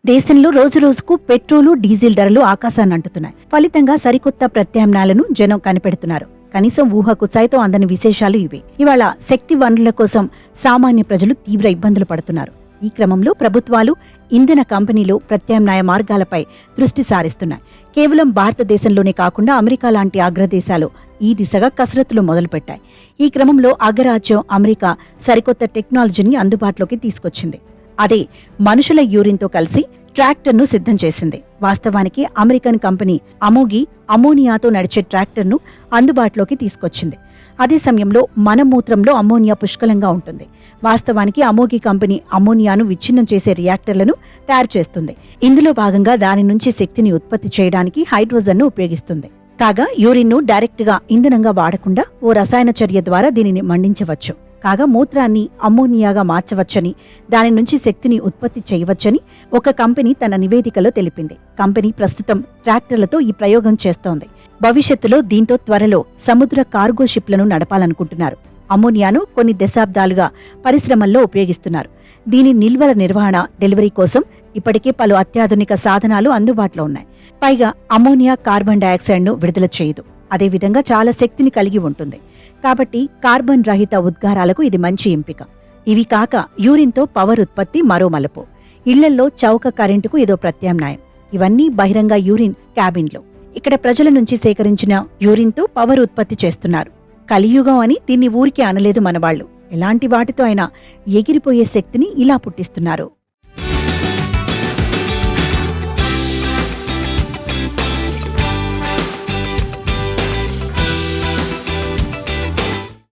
దేశంలో రోజురోజుకు petrol diesel ధరలు ఆకాశాన్ని అంటుతున్నాయి. ఫలితంగా సరికొత్త ప్రత్యామ్నాయాలను జనం కనిపెడుతున్నారు. కనీసం ఊహకు సైతం అందని విశేషాలు ఇవే. ఇవాళ శక్తి వనరుల కోసం సామాన్య ప్రజలు తీవ్ర ఇబ్బందులు పడుతున్నారు. ఈ క్రమంలో ప్రభుత్వాలు ఇంధన కంపెనీలు ప్రత్యామ్నాయ మార్గాలపై దృష్టి సారిస్తున్నాయి. కేవలం భారతదేశంలోనే కాకుండా అమెరికా లాంటి అగ్రదేశాలు ఈ దిశగా కసరత్తులు మొదలుపెట్టాయి. ఈ క్రమంలో అగ్రరాజ్యం అమెరికా సరికొత్త టెక్నాలజీని అందుబాటులోకి తీసుకొచ్చింది. అదే మనుషుల యూరిన్తో కలిసి ట్రాక్టర్ను సిద్ధం చేసింది. వాస్తవానికి అమెరికన్ కంపెనీ అమోగి అమోనియాతో నడిచే ట్రాక్టర్ను అందుబాటులోకి తీసుకొచ్చింది. అదే సమయంలో మన మూత్రంలో అమోనియా పుష్కలంగా ఉంటుంది. వాస్తవానికి అమోగి కంపెనీ అమోనియాను విచ్ఛిన్నం చేసే రియాక్టర్లను తయారు చేస్తుంది. ఇందులో భాగంగా దాని నుంచి శక్తిని ఉత్పత్తి చేయడానికి హైడ్రోజన్ను ఉపయోగిస్తుంది. కాగా యూరిన్ను డైరెక్ట్గా ఇంధనంగా వాడకుండా ఓ రసాయన చర్య ద్వారా దీనిని మండించవచ్చు. కాగా మూత్రాన్ని అమ్మోనియాగా మార్చవచ్చని, దాని నుంచి శక్తిని ఉత్పత్తి చేయవచ్చని ఒక కంపెనీ తన నివేదికలో తెలిపింది. కంపెనీ ప్రస్తుతం ట్రాక్టర్లతో ఈ ప్రయోగం చేస్తోంది. భవిష్యత్తులో దీంతో త్వరలో సముద్ర కార్గో షిప్లను నడపాలనుకుంటున్నారు. అమ్మోనియాను కొన్ని దశాబ్దాలుగా పరిశ్రమల్లో ఉపయోగిస్తున్నారు. దీని నిల్వల నిర్వహణ, డెలివరీ కోసం ఇప్పటికే పలు అత్యాధునిక సాధనాలు అందుబాటులో ఉన్నాయి. పైగా అమ్మోనియా కార్బన్ డయాక్సైడ్ను విడుదల చేయదు. అదేవిధంగా చాలా శక్తిని కలిగి ఉంటుంది. కాబట్టి కార్బన్ రహిత ఉద్గారాలకు ఇది మంచి ఎంపిక. ఇవి కాక యూరిన్తో పవర్ ఉత్పత్తి మరో మలుపు. ఇళ్లల్లో చౌక కరెంటుకు ఇదో ప్రత్యామ్నాయం. ఇవన్నీ బహిరంగ యూరిన్ క్యాబిన్లో ఇక్కడ ప్రజల నుంచి సేకరించిన యూరిన్తో పవర్ ఉత్పత్తి చేస్తున్నారు. కలియుగం అని దీన్ని ఊరికే అనలేదు మనవాళ్లు. ఎలాంటి వాటితో అయినా ఎగిరిపోయే శక్తిని ఇలా పుట్టిస్తున్నారు.